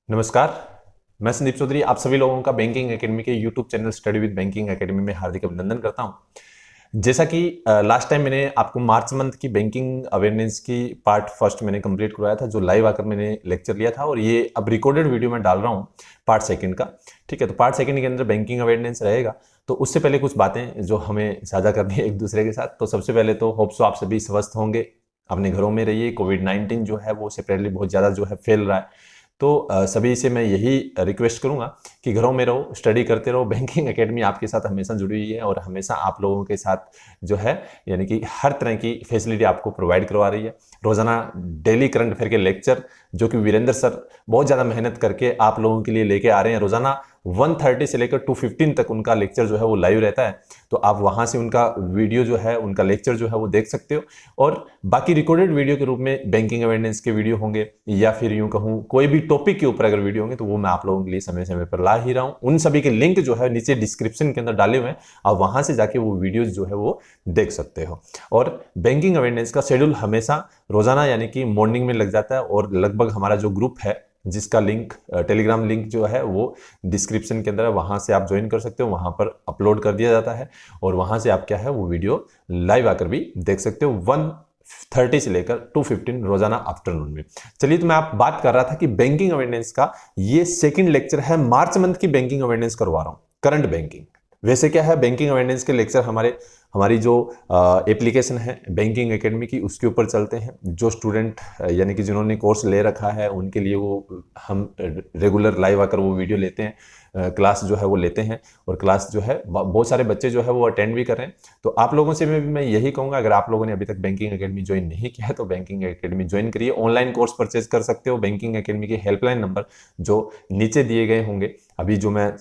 नमस्कार। मैं संदीप चौधरी आप सभी लोगों का बैंकिंग एकेडमी के YouTube channel study with banking academy में हार्दिक अभिनंदन करता हूं। जैसा कि लास्ट टाइम मैंने आपको मार्च मंथ की बैंकिंग अवेयरनेस की पार्ट फर्स्ट मैंने कंप्लीट करवाया था, जो लाइव आकर मैंने लेक्चर लिया था, और ये अब रिकॉर्डेड वीडियो में डाल रहा हूं पार्ट सेकंड का। ठीक है, तो पार्ट सेकंड के अंदर बैंकिंग अवेयरनेस रहेगा। तो उससे पहले कुछ बातें जो हमें साझा करनी है एक दूसरे के साथ। तो सबसे पहले तो होप सो आप सभी स्वस्थ होंगे, अपने घरों में रहिए। कोविड-19 जो है वो सेपरेटली बहुत ज़्यादा जो है फैल रहा है। तो सभी से मैं यही रिक्वेस्ट करूंगा कि घरों में रहो, स्टडी करते रहो। बैंकिंग एकेडमी आपके साथ हमेशा जुड़ी हुई है और हमेशा आप लोगों के साथ जो है यानी कि हर तरह की फैसिलिटी आपको प्रोवाइड करवा रही है। रोजाना डेली करंट अफेयर के लेक्चर जो कि वीरेंद्र सर बहुत ज़्यादा मेहनत करके आप लोगों के लिए लेके आ रहे हैं। रोजाना 1:30 से लेकर 2:15 तक उनका लेक्चर जो है वो लाइव रहता है। तो आप वहां से उनका वीडियो जो है, उनका लेक्चर जो है वो देख सकते हो। और बाकी रिकॉर्डेड वीडियो के रूप में बैंकिंग अवेयरनेस के वीडियो होंगे, या फिर यूं कहूं कोई भी टॉपिक के ऊपर अगर वीडियो होंगे तो वो मैं आप लोगों के लिए समय समय पर ला ही रहा हूं। उन सभी के लिंक जो है नीचे डिस्क्रिप्शन के अंदर डाले हुए हैं, आप वहां से जाके वो वीडियोज जो है वो देख सकते हो। और बैंकिंग अवेयरनेस का शेड्यूल हमेशा रोजाना यानी कि मॉर्निंग में लग जाता है, और लगभग हमारा जो ग्रुप है जिसका लिंक टेलीग्राम लिंक जो है वो डिस्क्रिप्शन के अंदर है, वहां से आप ज्वाइन कर सकते हो। वहां पर अपलोड कर दिया जाता है और वहां से आप क्या है वो वीडियो लाइव आकर भी देख सकते हो 1:30 से लेकर 2:15 रोजाना आफ्टरनून में। चलिए, तो मैं आप बात कर रहा था कि बैंकिंग अवेयरनेस का ये सेकंड लेक्चर है। मार्च मंथ की बैंकिंग अवेयरनेस करवा रहा हूं, करंट बैंकिंग। वैसे क्या है, बैंकिंग अवेयरनेस के लेक्चर हमारी जो एप्लीकेशन है बैंकिंग एकेडमी की, उसके ऊपर चलते हैं। जो स्टूडेंट यानी कि जिन्होंने कोर्स ले रखा है उनके लिए वो हम रेगुलर लाइव आकर वो वीडियो लेते हैं, क्लास जो है वो लेते हैं। और क्लास जो है बहुत सारे बच्चे जो है वो अटेंड भी कर रहे हैं। तो आप लोगों से मैं यही कहूंगा, अगर आप लोगों ने अभी तक बैंकिंग एकेडमी ज्वाइन नहीं किया है तो बैंकिंग एकेडमी ज्वाइन करिए। ऑनलाइन कोर्स परचेज कर सकते हो। बैंकिंग एकेडमी के हेल्पलाइन नंबर जो नीचे दिए गए होंगे, अभी जो मैं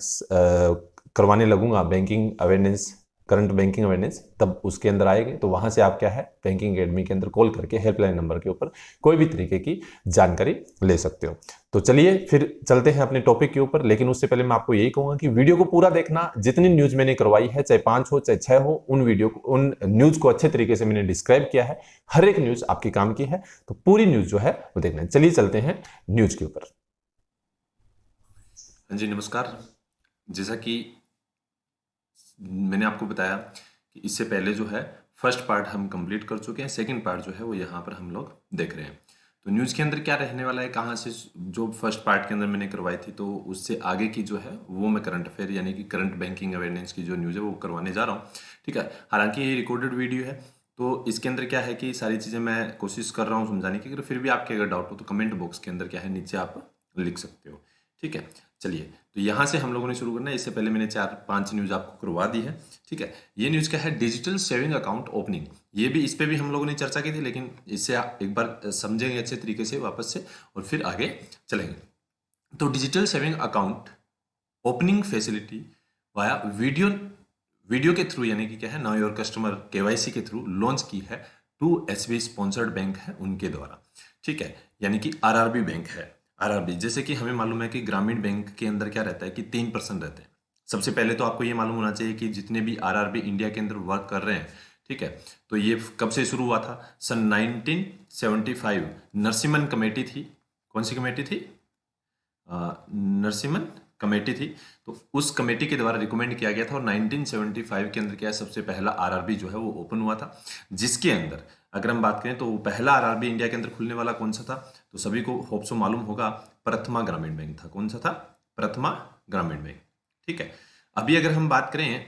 करवाने लगूंगा banking awareness, current banking awareness, तब उसके अंदर आएंगे। तो वहां से आप क्या है बैंकिंग एकेडमी के अंदर कॉल करके हेल्पलाइन नंबर के ऊपर कोई भी तरीके की जानकारी ले सकते हो। तो चलिए फिर चलते हैं अपने टॉपिक के ऊपर। लेकिन उससे पहले मैं आपको यही कहूंगा कि वीडियो को पूरा देखना। जितनी न्यूज मैंने करवाई है, चाहे 5 हो चाहे 6 हो, उन न्यूज को अच्छे तरीके से मैंने डिस्क्राइब किया है। हर एक न्यूज आपके काम की है, तो पूरी न्यूज जो है वो देखना है। चलिए चलते हैं न्यूज के ऊपर। हाँ जी, नमस्कार। जैसा कि मैंने आपको बताया कि इससे पहले जो है फर्स्ट पार्ट हम कंप्लीट कर चुके हैं, सेकंड पार्ट जो है वो यहाँ पर हम लोग देख रहे हैं। तो न्यूज़ के अंदर क्या रहने वाला है, कहाँ से जो फर्स्ट पार्ट के अंदर मैंने करवाई थी, तो उससे आगे की जो है वो मैं करंट अफेयर यानी कि करंट बैंकिंग अवेयरनेस की जो न्यूज़ है वो करवाने जा रहा हूँ। ठीक है, हालांकि ये रिकॉर्डेड वीडियो है, तो इसके अंदर क्या है कि सारी चीज़ें मैं कोशिश कर रहा हूँ समझाने की। अगर फिर भी आपके अगर डाउट हो तो कमेंट बॉक्स के अंदर क्या है नीचे आप लिख सकते हो। ठीक है, चलिए, तो यहाँ से हम लोगों ने शुरू करना है। इससे पहले मैंने 4-5 न्यूज़ आपको करवा दी है। ठीक है, ये न्यूज़ क्या है, डिजिटल सेविंग अकाउंट ओपनिंग। ये भी, इस पे भी हम लोगों ने चर्चा की थी, लेकिन इससे आप एक बार समझेंगे अच्छे तरीके से वापस से और फिर आगे चलेंगे। तो digital saving account opening facility via video video के थ्रू यानी कि क्या है, नाउ योर कस्टमर केवाईसी के थ्रू लॉन्च की है। 2 एसबीआई स्पॉन्सर्ड बैंक है उनके द्वारा। ठीक है, यानी कि आरआरबी बैंक है। आरआरबी, जैसे कि हमें मालूम है कि ग्रामीण बैंक के अंदर क्या रहता है कि 3% रहते हैं। सबसे पहले तो आपको ये मालूम होना चाहिए कि जितने भी आरआरबी इंडिया के अंदर वर्क कर रहे हैं, ठीक है, तो ये कब से शुरू हुआ था? सन 1975 नरसिम्हन कमेटी थी। कौन सी कमेटी थी? नरसिम्हन कमेटी थी। तो उस कमेटी के द्वारा रिकमेंड किया गया था, और 1975 के अंदर क्या है, सबसे पहला आरआरबी जो है वो ओपन हुआ था। जिसके अंदर अगर हम बात करें तो पहला आरआरबी इंडिया के अंदर खुलने वाला कौन सा था, तो सभी को होप सो मालूम होगा, प्रथमा ग्रामीण बैंक था। कौन सा था? प्रथमा ग्रामीण बैंक। ठीक है, अभी अगर हम बात करें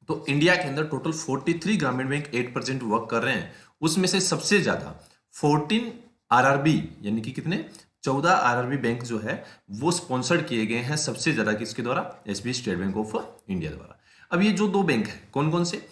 तो इंडिया के अंदर टोटल 43 ग्रामीण बैंक 8% वर्क कर रहे हैं। उसमें से सबसे ज्यादा 14 आरआरबी यानी कि कितने, 14 आरआरबी बैंक जो है वो स्पॉन्सर्ड किए गए हैं सबसे ज्यादा किसके द्वारा? SBI state bank of India द्वारा। अब ये जो दो बैंक है कौन कौन से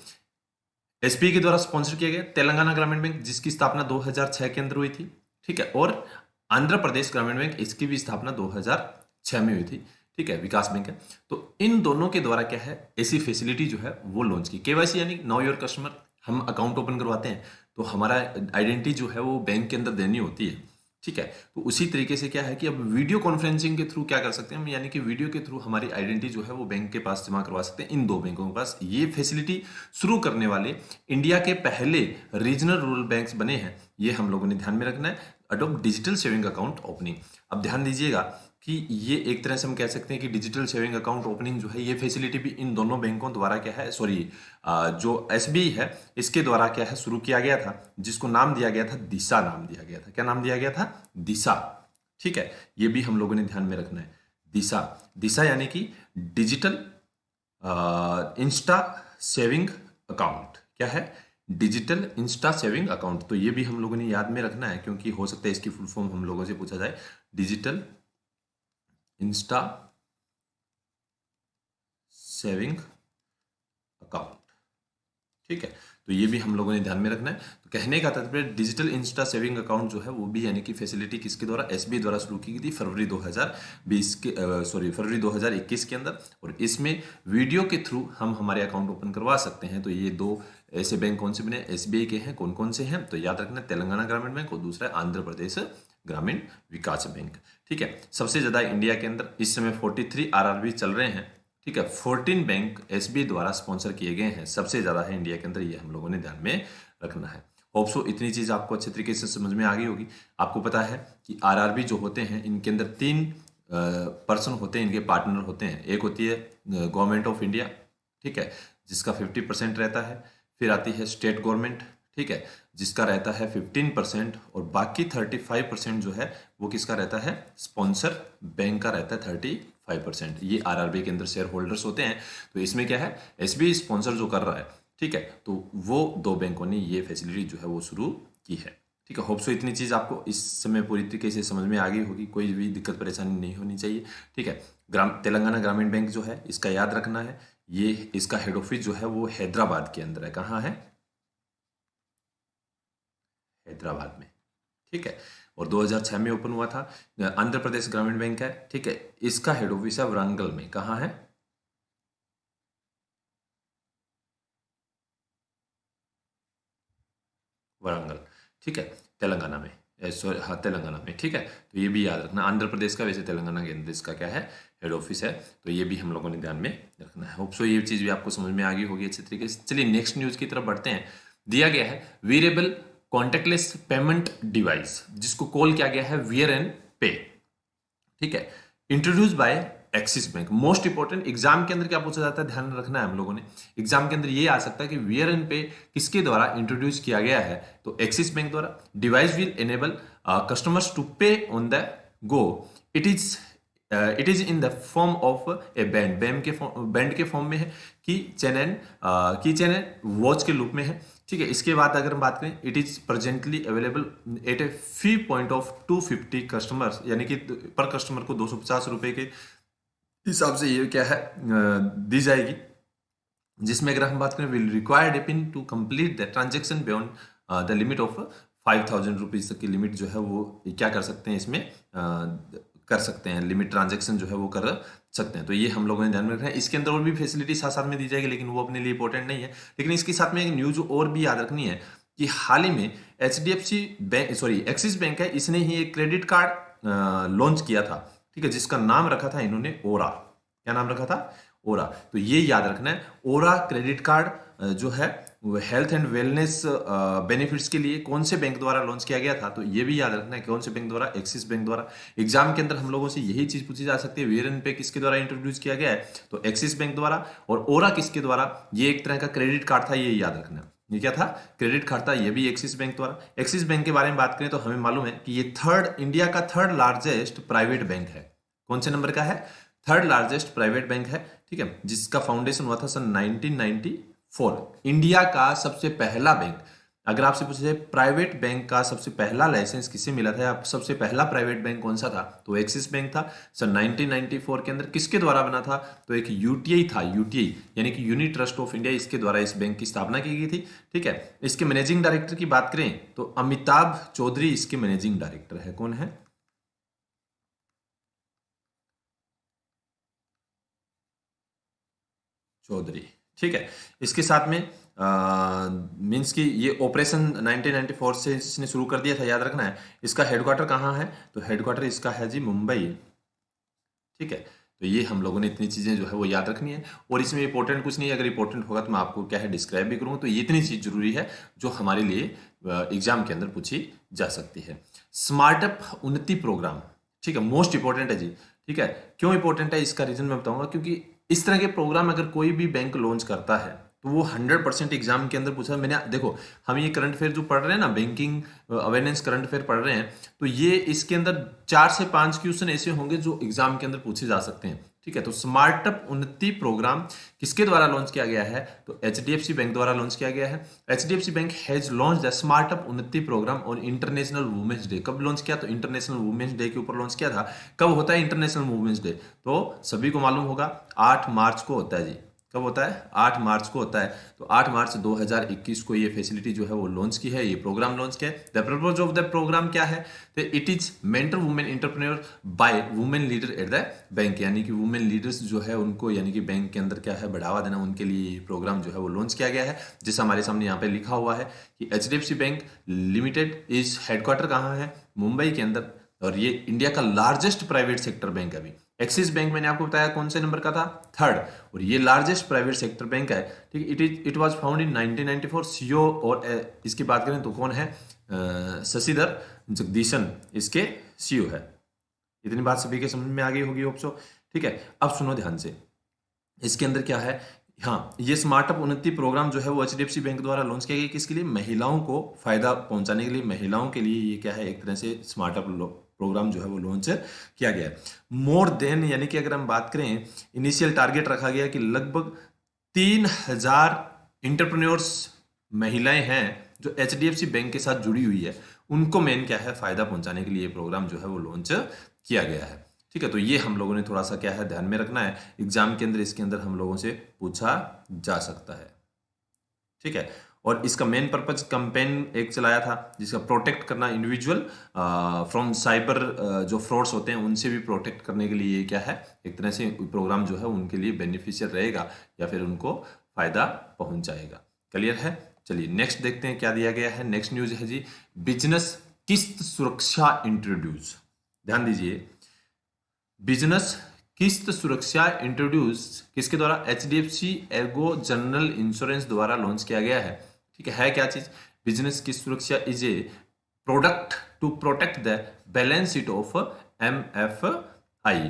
एसबीआई के द्वारा स्पॉन्सर किया गया, तेलंगाना ग्रामीण बैंक जिसकी स्थापना 2006 के अंदर हुई थी। ठीक है, और आंध्र प्रदेश ग्रामीण बैंक, इसकी भी स्थापना 2006 में हुई थी। ठीक है, विकास बैंक है। तो इन दोनों के द्वारा क्या है, ऐसी फैसिलिटी जो है वो लॉन्च की। केवाईसी यानी नाउ योर कस्टमर, हम अकाउंट ओपन करवाते हैं तो हमारा आइडेंटिटी जो है वो बैंक के अंदर देनी होती है। ठीक है, तो उसी तरीके से क्या है कि अब वीडियो कॉन्फ्रेंसिंग के थ्रू क्या कर सकते हैं हम, यानी कि वीडियो के थ्रू हमारी आइडेंटिटी जो है वो बैंक के पास जमा करवा सकते हैं, इन दो बैंकों के पास। ये फैसिलिटी शुरू करने वाले इंडिया के पहले रीजनल रूरल बैंक्स बने हैं, ये हम लोगों ने ध्यान में रखना है। Adopt digital saving account opening. अब ध्यान दीजिएगा कि ये एक तरह से हम कह सकते हैं कि डिजिटल सेविंग अकाउंट ओपनिंग जो है ये फैसिलिटी भी इन दोनों बैंकों द्वारा क्या है, सॉरी, जो एसबीआई है इसके द्वारा क्या है शुरू किया गया था, जिसको नाम दिया गया था दिशा, नाम दिया गया था। क्या नाम दिया गया था? दिशा। ठीक है, ये भी हम लोगों ने ध्यान में रखना है। दिशा, दिशा यानी कि डिजिटल इंस्टा सेविंग अकाउंट। क्या है? Digital Insta saving account. तो ये भी हम लोगों ने याद में रखना है, क्योंकि हो सकता है इसकी फुल फॉर्म हम लोगों से पूछा जाए। Digital Insta saving account. ठीक है, तो ये भी हम लोगों ने ध्यान में रखना है। तो कहने का तात्पर्य डिजिटल इंस्टा सेविंग अकाउंट जो है वो भी यानी कि फैसिलिटी किसके द्वारा, एसबीआई द्वारा शुरू की गई थी फरवरी 2020 के फरवरी 2021 के अंदर। और इसमें वीडियो के थ्रू हम हमारे अकाउंट ओपन करवा सकते हैं। तो ये दो ऐसे बैंक कौन से बने, एसबीआई के हैं। कौन कौन से हैं? तो याद रखना, तेलंगाना ग्रामीण बैंक और दूसरा आंध्र प्रदेश ग्रामीण विकास बैंक। ठीक है, सबसे ज्यादा इंडिया के अंदर इस समय 43 आरआरबी चल रहे हैं। ठीक है, 14 बैंक एसबीआई द्वारा स्पॉन्सर किए गए हैं, सबसे ज्यादा है इंडिया के अंदर, ये हम लोगों ने ध्यान में रखना है। होप सो इतनी चीज आपको अच्छे तरीके से समझ में आ गई होगी। आपको पता है कि आरआरबी जो होते हैं इनके अंदर 3 पर्सन होते हैं, इनके पार्टनर होते हैं। एक होती है गवर्नमेंट ऑफ इंडिया, ठीक है, जिसका 50% रहता है। फिर आती है स्टेट गवर्नमेंट, ठीक है, जिसका रहता है 15%। और बाकी 35% जो है वो किसका रहता है? स्पॉन्सर बैंक का रहता है 35%। ये आरआरबी के अंदर शेयर होल्डर्स होते हैं। तो इसमें क्या है, एसबीआई स्पॉन्सर जो कर रहा है, ठीक है, तो वो दो बैंकों ने ये फैसिलिटी जो है वो शुरू की है। ठीक है, होप सो इतनी चीज आपको इस समय पूरी तरीके से समझ में आ गई होगी, कोई भी दिक्कत परेशानी नहीं होनी चाहिए। ठीक है, तेलंगाना ग्रामीण बैंक जो है इसका याद रखना है, ये इसका हेड ऑफिस जो है वो हैदराबाद के अंदर है। कहाँ है? हैदराबाद में। ठीक है, और 2006 में ओपन हुआ था। आंध्र प्रदेश ग्रामीण बैंक है, ठीक है, इसका हेड ऑफिस है वरंगल में। कहाँ है? वरंगल। ठीक है, तेलंगाना में, सॉरी हाँ तेलंगाना में। ठीक है, तो ये भी याद रखना, आंध्र प्रदेश का, वैसे तेलंगाना के अंदर इसका क्या है, हेड ऑफिस है। तो ये भी हम लोगों ने ध्यान में रखना है। होप सो ये चीज़ भी आपको समझ में आ गई होगी अच्छे तरीके से। चलिए नेक्स्ट न्यूज़ की तरफ बढ़ते हैं। दिया गया है वेरिएबल कॉन्टेक्टलेस पेमेंट डिवाइस, जिसको कॉल किया गया है वियर एंड पे। ठीक है, introduce by Axis bank. Most important, exam के अंदर क्या पूछा जाता है, ध्यान रखना है हम लोगों ने। एग्जाम के अंदर ये आ सकता है कि वियर एंड पे किसके द्वारा इंट्रोड्यूस किया गया है, तो एक्सिस बैंक द्वारा। Device will enable customers to pay on the go. It is in the form of a band, band के फॉर्म में है। की चेन एंड वॉच के लूप में है। ठीक है, इसके बाद अगर हम बात करें, it is presently available at A fee point of 250 customers, यानी कि पर कस्टमर को 250 रुपए के हिसाब से ये क्या है दी जाएगी। जिसमें अगर हम बात करें, will required a PIN to complete the transaction beyond the limit of 5000 rupees तक की लिमिट जो है वो क्या कर सकते हैं इसमें कर सकते हैं, लिमिट ट्रांजेक्शन जो है वो कर सकते हैं। तो ये हम लोगों ने ध्यान में रखना है। इसके अंदर और भी फैसिलिटी साथ साथ में दी जाएगी, लेकिन वो अपने लिए इंपॉर्टेंट नहीं है। लेकिन इसके साथ में एक न्यूज और भी याद रखनी है कि हाल ही में HDFC bank, sorry axis bank है, इसने ही एक क्रेडिट कार्ड लॉन्च किया था। ठीक है, जिसका नाम रखा था इन्होंने ओरा। क्या नाम रखा था? ओरा। तो ये याद रखना है, ओरा क्रेडिट कार्ड जो है वो हेल्थ एंड वेलनेस बेनिफिट्स के लिए कौन से बैंक द्वारा लॉन्च किया गया था, तो ये भी याद रखना है कौन से बैंक द्वारा, एक्सिस बैंक द्वारा। एग्जाम के अंदर हम लोगों से यही चीज पूछी जा सकती है, वेयर एंड पे किसके द्वारा इंट्रोड्यूस किया गया है, तो एक्सिस बैंक द्वारा। और ओरा किसके द्वारा? ये एक तरह का क्रेडिट कार्ड था, ये याद रखना। ये क्या था? क्रेडिट कार्ड था, ये भी एक्सिस बैंक द्वारा। एक्सिस बैंक के बारे में बात करें तो हमें मालूम है कि ये इंडिया का थर्ड लार्जेस्ट प्राइवेट बैंक है। कौन से नंबर का है? थर्ड लार्जेस्ट प्राइवेट बैंक है। ठीक है, जिसका फाउंडेशन हुआ था सन 1994। इंडिया का सबसे पहला बैंक, अगर आपसे पूछा जाए प्राइवेट बैंक का सबसे पहला लाइसेंस किसे मिला था, या सबसे पहला प्राइवेट बैंक कौन सा था, तो एक्सिस बैंक था। सन 1994 के अंदर किसके द्वारा बना था, तो एक यूटीआई था, यूटीआई यानी कि यूनिट ट्रस्ट ऑफ इंडिया, इसके द्वारा इस बैंक की स्थापना की गई थी। ठीक है, इसके मैनेजिंग डायरेक्टर की बात करें तो अमिताभ चौधरी इसके मैनेजिंग डायरेक्टर है। कौन है? चौधरी। ठीक है, इसके साथ में मींस कि ये ऑपरेशन 1994 से इसने शुरू कर दिया था, याद रखना है। इसका हेडक्वार्टर कहाँ है, तो हेडक्वार्टर इसका है जी मुंबई। ठीक है, तो ये हम लोगों ने इतनी चीजें जो है वो याद रखनी है। और इसमें इंपॉर्टेंट कुछ नहीं है, अगर इंपॉर्टेंट होगा तो मैं आपको क्या है डिस्क्राइब भी करूंगा। तो ये इतनी चीज जरूरी है जो हमारे लिए एग्जाम के अंदर पूछी जा सकती है। स्मार्टअप उन्नति प्रोग्राम, ठीक है, मोस्ट इंपॉर्टेंट है जी। ठीक है, क्यों इंपॉर्टेंट है इसका रीजन मैं बताऊंगा, क्योंकि इस तरह के प्रोग्राम अगर कोई भी बैंक लॉन्च करता है तो वो 100% एग्जाम के अंदर पूछा। मैंने देखो, हम ये करंट अफेयर जो पढ़ रहे हैं ना, बैंकिंग अवेयरनेस करंट अफेयर पढ़ रहे हैं, तो ये इसके अंदर 4 से 5 क्वेश्चन ऐसे होंगे जो एग्जाम के अंदर पूछे जा सकते हैं। ठीक है, तो स्मार्टअप उन्नति प्रोग्राम किसके द्वारा लॉन्च किया गया है, तो एचडीएफसी बैंक द्वारा लॉन्च किया गया है। HDFC bank has launched the SmartUp Unnati programme on International Women's Day. कब लॉन्च किया, तो इंटरनेशनल वुमेन्स डे के ऊपर लॉन्च किया था। कब होता है इंटरनेशनल वुमेन्स डे, तो सभी को मालूम होगा 8 मार्च को होता है जी। कब होता है, 8 मार्च को होता है। तो 8 मार्च 2021 को ये फैसिलिटी जो है वो लॉन्च की है, ये प्रोग्राम लॉन्च किया है। The purpose of the programme क्या है, तो it is mentor women entrepreneur by women leader at the bank, यानी कि वुमेन लीडर्स जो है उनको, यानी कि बैंक के अंदर क्या है बढ़ावा देना, उनके लिए प्रोग्राम जो है वो लॉन्च किया गया है। जैसा हमारे सामने यहाँ पे लिखा हुआ है कि HDFC bank limited is headquarter कहाँ है, मुंबई के अंदर, और ये इंडिया का लार्जेस्ट प्राइवेट सेक्टर बैंक है। अभी एक्सिस बैंक मैंने आपको बताया कौन से नंबर का था, 3rd, और ये लार्जेस्ट प्राइवेट सेक्टर बैंक है। ठीक, it was found in 1994। CEO और इसकी बात करें तो कौन है, शशिधर जगदीशन इसके सीईओ है। इतनी बात सभी के समझ में आ गई होगी होप सो। ठीक है, अब सुनो ध्यान से, इसके अंदर क्या है, हाँ, ये स्मार्टअप उन्नति प्रोग्राम जो है वो एचडीएफसी बैंक द्वारा लॉन्च किया गया। किसके लिए, महिलाओं को फायदा पहुंचाने के लिए, महिलाओं के लिए ये क्या है, एक तरह से स्मार्टअप प्रोग्राम जो है वो लॉन्च किया गया है। मोर देन, यानी कि अगर हम बात करें, इनिशियल टारगेट रखा गया कि लगभग 3000 इंटरप्रेन्योर्स महिलाएं हैं जो एचडीएफसी बैंक के साथ जुड़ी हुई है, उनको मेन क्या है फायदा पहुंचाने के लिए प्रोग्राम जो है वो लॉन्च किया गया है। ठीक है, तो ये हम लोगों ने थोड़ा सा क्या है ध्यान में रखना है, एग्जाम के अंदर इसके अंदर हम लोगों से पूछा जा सकता है। ठीक है, और इसका मेन पर्पज कैंपेन एक चलाया था जिसका प्रोटेक्ट करना इंडिविजुअल फ्रॉम साइबर, जो फ्रॉड्स होते हैं उनसे भी प्रोटेक्ट करने के लिए ये क्या है, एक तरह से प्रोग्राम जो है उनके लिए बेनिफिशियल रहेगा या फिर उनको फायदा पहुंचाएगा। क्लियर है, चलिए नेक्स्ट देखते हैं क्या दिया गया है। नेक्स्ट न्यूज है जी, बिजनेस किस्त सुरक्षा इंट्रोड्यूस। ध्यान दीजिए, बिजनेस किस्त सुरक्षा इंट्रोड्यूस किसके द्वारा, एचडीएफसी एर्गो जनरल इंश्योरेंस द्वारा लॉन्च किया गया है। ठीक है क्या चीज, business Kisht Suraksha is a product to protect the balance sheet of MFI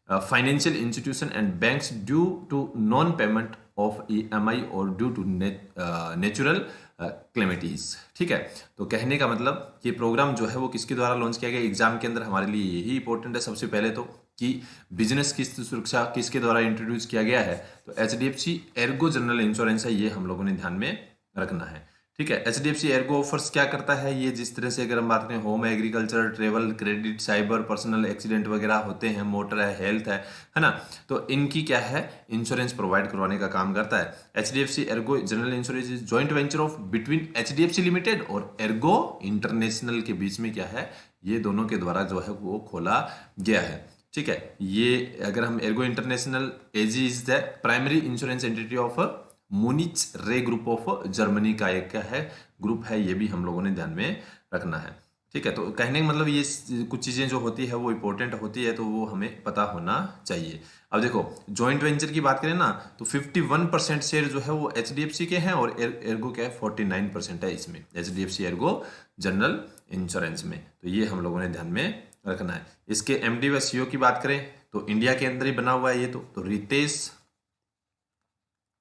financial institution and banks due to non payment of EMI और ड्यू टू नेचुरल क्लेमिटीज। ठीक है, तो कहने का मतलब ये प्रोग्राम जो है वो किसके द्वारा लॉन्च किया गया, एग्जाम के अंदर हमारे लिए यही इंपॉर्टेंट है सबसे पहले तो, कि बिजनेस किस्त सुरक्षा किसके द्वारा इंट्रोड्यूस किया गया है, तो एचडीएफसी एर्गो जनरल इंश्योरेंस है, ये हम लोगों ने ध्यान में रखना है। ठीक है, एचडीएफसी एर्गो ऑफर्स क्या करता है, ये जिस तरह से अगर हम बात करें home, agriculture, travel, credit, cyber, personal accident वगैरह होते हैं, मोटर है, हेल्थ है ना, तो इनकी क्या है इंश्योरेंस प्रोवाइड करवाने का काम करता है। HDFC Ergo general insurance is joint venture of between HDFC limited और एर्गो इंटरनेशनल के बीच में क्या है, ये दोनों के द्वारा जो है वो खोला गया है। ठीक है, ये अगर हम Ergo International AG is the primary insurance entity of Munich Re group of Germany का एक क्या है ग्रुप है, ये भी हम लोगों ने ध्यान में रखना है। ठीक है, तो कहने का मतलब ये कुछ चीजें जो होती है वो इंपॉर्टेंट होती है, तो वो हमें पता होना चाहिए। अब देखो जॉइंट वेंचर की बात करें ना, तो 51% शेयर जो है वो एचडीएफसी के हैं और एर्गो क्या है 49% है इसमें, एचडीएफसी एर्गो जनरल इंश्योरेंस में, तो ये हम लोगों ने ध्यान में रखना है। इसके एमडी व सीईओ की बात करें तो इंडिया के अंदर ही बना हुआ है ये, तो रितेश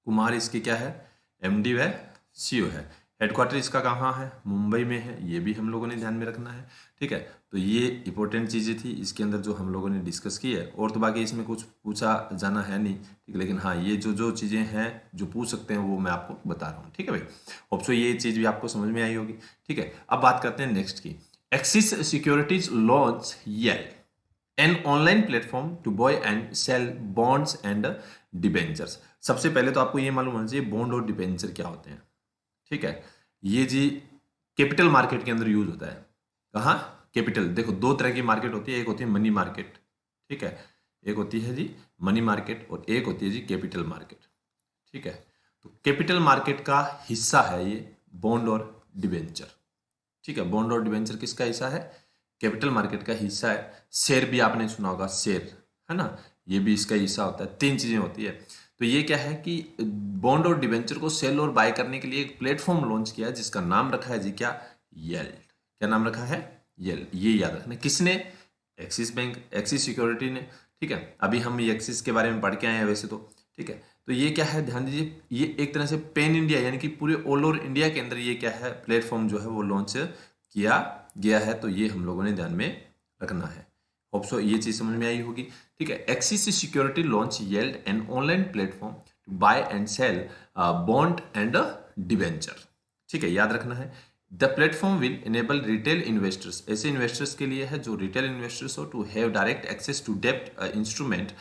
कुमार इसके क्या है, एमडी व सीईओ है। हेडक्वार्टर इसका कहाँ है, मुंबई में है, ये भी हम लोगों ने ध्यान में रखना है। ठीक है, तो ये इंपॉर्टेंट चीज़ें थी इसके अंदर जो हम लोगों ने डिस्कस की है, और तो बाकी इसमें कुछ पूछा जाना है नहीं। ठीक है, लेकिन हाँ ये जो जो चीज़ें हैं जो पूछ सकते हैं वो मैं आपको बता रहा हूँ। ठीक है भाई, होप सो ये चीज़ भी आपको समझ में आई होगी। ठीक है, अब बात करते हैं नेक्स्ट की। Axis Securities launch Yield an online platform to buy and sell bonds and debentures. सबसे पहले तो आपको ये मालूम होना चाहिए बॉन्ड और डिबेंचर क्या होते हैं। ठीक है, ये जी कैपिटल मार्केट के अंदर यूज होता है। कहाँ, कैपिटल, देखो दो तरह की मार्केट होती है, एक होती है मनी मार्केट, ठीक है, एक होती है जी मनी मार्केट और एक होती है जी कैपिटल मार्केट। ठीक है, तो कैपिटल मार्केट का हिस्सा है ये बॉन्ड और डिबेंचर। ठीक है, बॉन्ड और डिबेंचर किसका हिस्सा है, कैपिटल मार्केट का हिस्सा है। शेयर भी आपने सुना होगा, शेयर है ना, ये भी इसका हिस्सा होता है। तीन चीजें होती है, तो ये क्या है कि बॉन्ड और डिबेंचर को सेल और बाय करने के लिए एक प्लेटफॉर्म लॉन्च किया जिसका नाम रखा है जी क्या, येल। क्या नाम रखा है, येल, ये याद रखना। किसने, एक्सिस बैंक, एक्सिस सिक्योरिटी ने। ठीक है, अभी हम ये एक्सिस के बारे में पढ़ के आए हैं वैसे तो, ठीक है। तो ये क्या है, ध्यान दीजिए, ये एक तरह से पेन इंडिया यानी कि पूरे ऑल ओवर इंडिया के अंदर ये क्या है, प्लेटफॉर्म जो है वो लॉन्च किया गया है। तो ये हम लोगों ने ध्यान में रखना है। होप सो ये चीज समझ में आई होगी, ठीक है। Axis Securities launch Yield an online platform to buy and sell bond and debenture, ठीक है, याद रखना है। The platform will enable retail investors, ऐसे इन्वेस्टर्स के लिए है जो रिटेल इन्वेस्टर्स हो, to have direct access to डेब्ट instrument.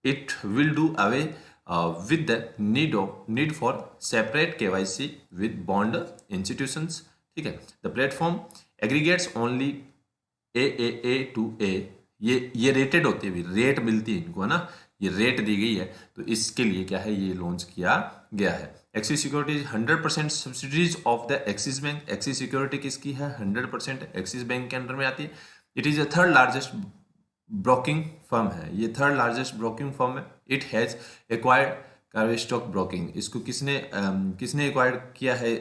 It will do away with the need for separate KYC with bond institutions, ठीक है। The platform aggregates only AAA to A, ये रेटेड होती है, रेट मिलती है इनको, है ना, ये रेट दी गई है। तो इसके लिए क्या है, ये लॉन्च किया गया है। Axis security 100% subsidies of the axis bank. Axis security किसकी है, 100% एक्सिस बैंक के अंडर में आती है। It is the third largest broking firm है, ये थर्ड लार्जेस्ट ब्रोकिंग फर्म है। It has acquired Karvy stock broking, इसको किसने एक्वायर्ड किया है,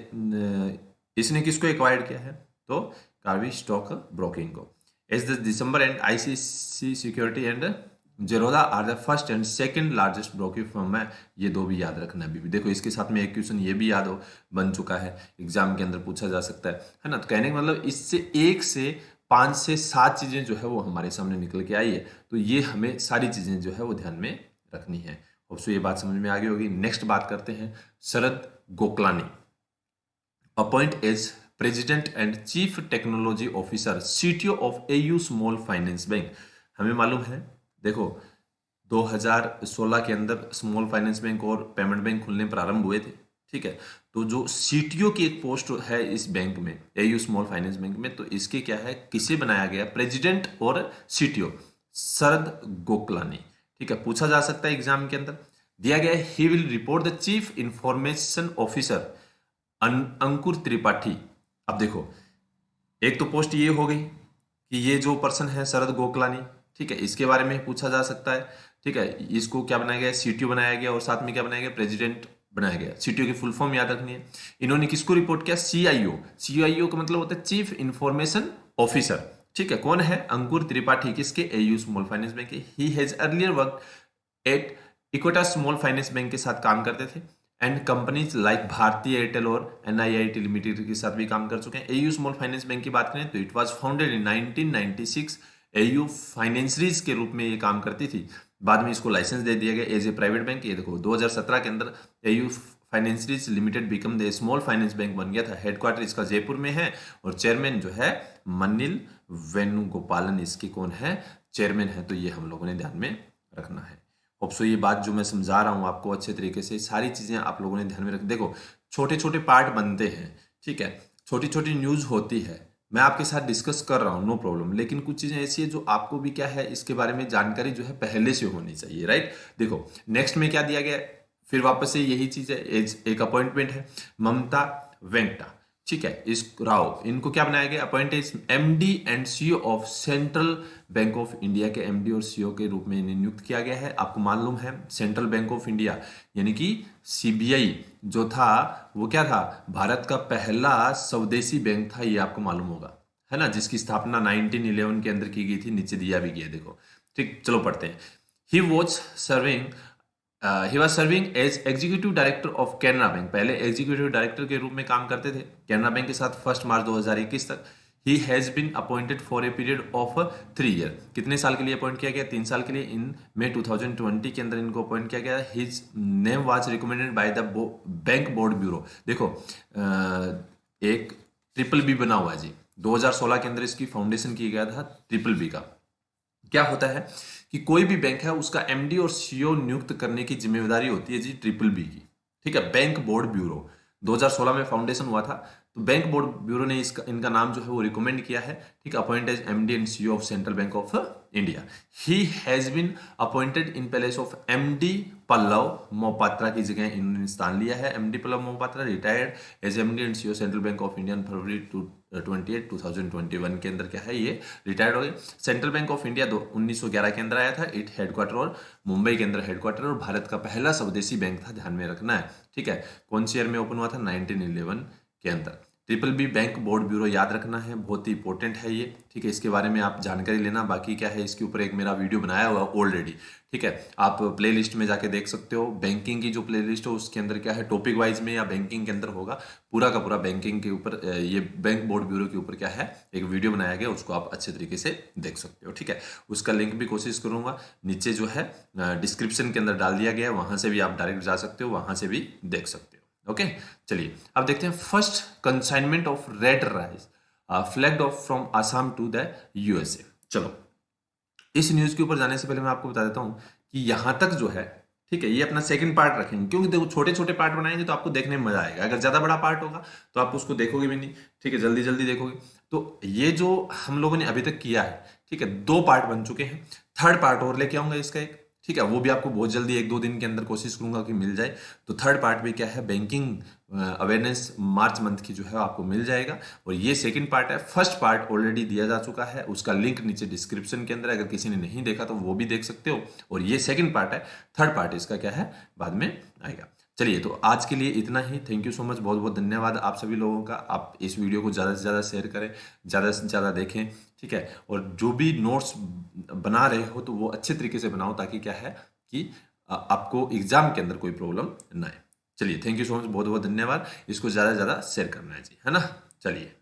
इसने किसको एक्वायर्ड किया है, तो कार्वी स्टॉक ब्रोकिंग को। As the December and ICC security and Zerodha are the first and second largest broking firm है। ये दो भी याद रखना है। अभी देखो इसके साथ में एक क्वेश्चन ये भी याद हो बन चुका है, एग्जाम के अंदर पूछा जा सकता है ना। तो कहने का मतलब इससे 1 से 5 से 7 चीजें जो है वो हमारे सामने निकल के आई है। तो ये हमें सारी चीजें जो है वो ध्यान में रखनी है। होप्सो ये बात समझ में आ गई होगी। नेक्स्ट बात करते हैं, Sharad Goklani appoint as president and chief technology officer CTO of AU small finance bank. हमें मालूम है, देखो 2016 के अंदर स्मॉल फाइनेंस बैंक और पेमेंट बैंक खुलने प्रारंभ हुए थे, ठीक है। तो जो सीटीओ की एक पोस्ट है इस बैंक में, एयू स्मॉल फाइनेंस बैंक में, तो इसके क्या है, किसे बनाया गया, प्रेसिडेंट और सीटीओ शरद गोकलानी, ठीक है। पूछा जा सकता है एग्जाम के अंदर, दिया गया है he will report the chief information officer Ankur Tripathi. अब देखो एक तो पोस्ट ये हो गई कि ये जो पर्सन है शरद गोकलानी, ठीक है, इसके बारे में पूछा जा सकता है, ठीक है। इसको क्या बनाया गया, सीटीओ बनाया गया और साथ में क्या बनाया गया, प्रेसिडेंट बनाया गया। सीटीओ की फुल फॉर्म याद रखनी है। इन्होंने किसको रिपोर्ट किया, सीआईओ। सीआईओ का मतलब होता है चीफ इंफॉर्मेशन ऑफिसर, ठीक है। कौन है, अंकुर त्रिपाठी, किसके, एयू स्मॉल फाइनेंस बैंक के। He has earlier work at Equitas small finance bank के साथ काम करते थे एंड कंपनीज लाइक भारतीय एयरटेल और एनआईआईटी लिमिटेड के साथ भी काम कर चुके हैं। एयू स्मॉल फाइनेंस बैंक की बात करें तो it was founded in 1996। AU financiers के रूप में ये काम करती थी, बाद में इसको लाइसेंस दे दिया गया एज ए प्राइवेट बैंक। ये देखो 2017 के अंदर AU financiers limited become the small finance bank बन गया था। हेडक्वार्टर इसका जयपुर में है और चेयरमैन जो है मनिल वेणुगोपालन इसके कौन है, चेयरमैन है। तो ये हम लोगों ने ध्यान में रखना है। होप्सो ये बात जो मैं समझा रहा हूँ आपको अच्छे तरीके से, सारी चीजें आप लोगों ने ध्यान में रख। देखो छोटे छोटे पार्ट बनते हैं, ठीक है, छोटी छोटी न्यूज होती है, मैं आपके साथ डिस्कस कर रहा हूँ, नो प्रॉब्लम। लेकिन कुछ चीजें ऐसी है जो आपको भी क्या है, इसके बारे में जानकारी जो है पहले से होनी चाहिए, राइट। देखो नेक्स्ट में क्या दिया गया है, फिर वापस से यही चीज है, एक अपॉइंटमेंट है ममता वेंकटा, ठीक है, इस राव, इनको क्या बनाया गया, appointed MD and CEO of Central Bank of India के एमडी और सीईओ के रूप में इन्हें नियुक्त किया गया है। आपको मालूम है सेंट्रल बैंक ऑफ इंडिया यानी कि सीबीआई जो था वो क्या था, भारत का पहला स्वदेशी बैंक था, ये आपको मालूम होगा, है ना, जिसकी स्थापना 1911 के अंदर की गई थी, नीचे दिया भी गया देखो, ठीक। चलो पढ़ते हैं। He was serving as executive director of Canara Bank, पहले एग्जीक्यूटिव डायरेक्टर के रूप में काम करते थे कैनरा बैंक के साथ 1 मार्च 2021 तक। He has been appointed for a period of 3 year, कितने साल के लिए अपॉइंट किया गया, 3 साल के लिए। इन मई 2020 के अंदर इनको अपॉइंट किया गया। His name was recommended by the bank board bureau. देखो एक ट्रिपल बी बना हुआ है जी, 2016 के अंदर इसकी फाउंडेशन किया गया था ट्रिपल बी का। क्या होता है कि कोई भी बैंक है उसका एमडी और सीईओ नियुक्त करने की जिम्मेदारी होती है जी ट्रिपल बी की, ठीक है, बैंक बोर्ड ब्यूरो। 2016 में फाउंडेशन हुआ था, तो बैंक बोर्ड ब्यूरो ने इनका नाम जो है वो रिकमेंड किया है, ठीक, appoint as MD and CEO of Central Bank of India. He has been appointed in place of MD Pallav Mohapatra की जगह इन्होंने स्थान लिया है। MD Pallav Mohapatra retired as MD and CEO Central Bank of India फरवरी 28 2021 के अंदर क्या है ये रिटायर्ड हो गए। सेंट्रल बैंक ऑफ इंडिया 1911 के अंदर आया था। इट हेडक्वार्टर और मुंबई के अंदर हेडक्वार्टर और भारत का पहला स्वदेशी बैंक था, ध्यान में रखना है, ठीक है। कौन सी ईयर में ओपन हुआ था, 1911 के अंदर, triple B bank board bureau याद रखना है, बहुत ही इंपॉर्टेंट है ये, ठीक है। इसके बारे में आप जानकारी लेना। बाकी क्या है, इसके ऊपर एक मेरा वीडियो बनाया हुआ ऑलरेडी, ठीक है। आप प्ले लिस्ट में जाके देख सकते हो। बैंकिंग की जो प्ले लिस्ट हो उसके अंदर क्या है, टॉपिक वाइज में या बैंकिंग के अंदर होगा, पूरा का पूरा बैंकिंग के ऊपर, ये बैंक बोर्ड ब्यूरो के ऊपर क्या है एक वीडियो बनाया गया, उसको आप अच्छे तरीके से देख सकते हो, ठीक है। उसका लिंक भी कोशिश करूंगा नीचे जो है डिस्क्रिप्शन के अंदर डाल दिया गया है, वहां से भी आप डायरेक्ट जा सकते हो, वहां से भी देख सकते हो। ओके, चलिए अब देखते हैं। First consignment of red rice flagged off from Assam to the USA. चलो, इस न्यूज के ऊपर जाने से पहले मैं आपको बता देता हूं कि यहां तक जो है, ठीक है, ये अपना सेकंड पार्ट रखेंगे, क्योंकि देखो छोटे छोटे पार्ट बनाएंगे तो आपको देखने में मजा आएगा। अगर ज्यादा बड़ा पार्ट होगा तो आप उसको देखोगे भी नहीं, ठीक है, जल्दी जल्दी देखोगे। तो ये जो हम लोगों ने अभी तक किया है, ठीक है, 2 पार्ट बन चुके हैं। थर्ड पार्ट और लेके आऊंगा इसका एक, ठीक है, वो भी आपको बहुत जल्दी 1-2 दिन के अंदर कोशिश करूंगा कि मिल जाए। तो थर्ड पार्ट भी क्या है, बैंकिंग अवेयरनेस मार्च मंथ की जो है आपको मिल जाएगा। और ये सेकंड पार्ट है। फर्स्ट पार्ट ऑलरेडी दिया जा चुका है, उसका लिंक नीचे डिस्क्रिप्शन के अंदर, अगर किसी ने नहीं देखा तो वो भी देख सकते हो। और ये सेकंड पार्ट है। थर्ड पार्ट इसका क्या है, बाद में आएगा। चलिए, तो आज के लिए इतना ही। थैंक यू सो मच, बहुत बहुत धन्यवाद आप सभी लोगों का। आप इस वीडियो को ज़्यादा से ज़्यादा शेयर करें, ज़्यादा से ज़्यादा देखें, ठीक है। और जो भी नोट्स बना रहे हो तो वो अच्छे तरीके से बनाओ, ताकि क्या है कि आपको एग्जाम के अंदर कोई प्रॉब्लम ना आए। चलिए, थैंक यू सो मच, बहुत बहुत धन्यवाद। इसको ज़्यादा से ज़्यादा शेयर करना है जी, है ना। चलिए।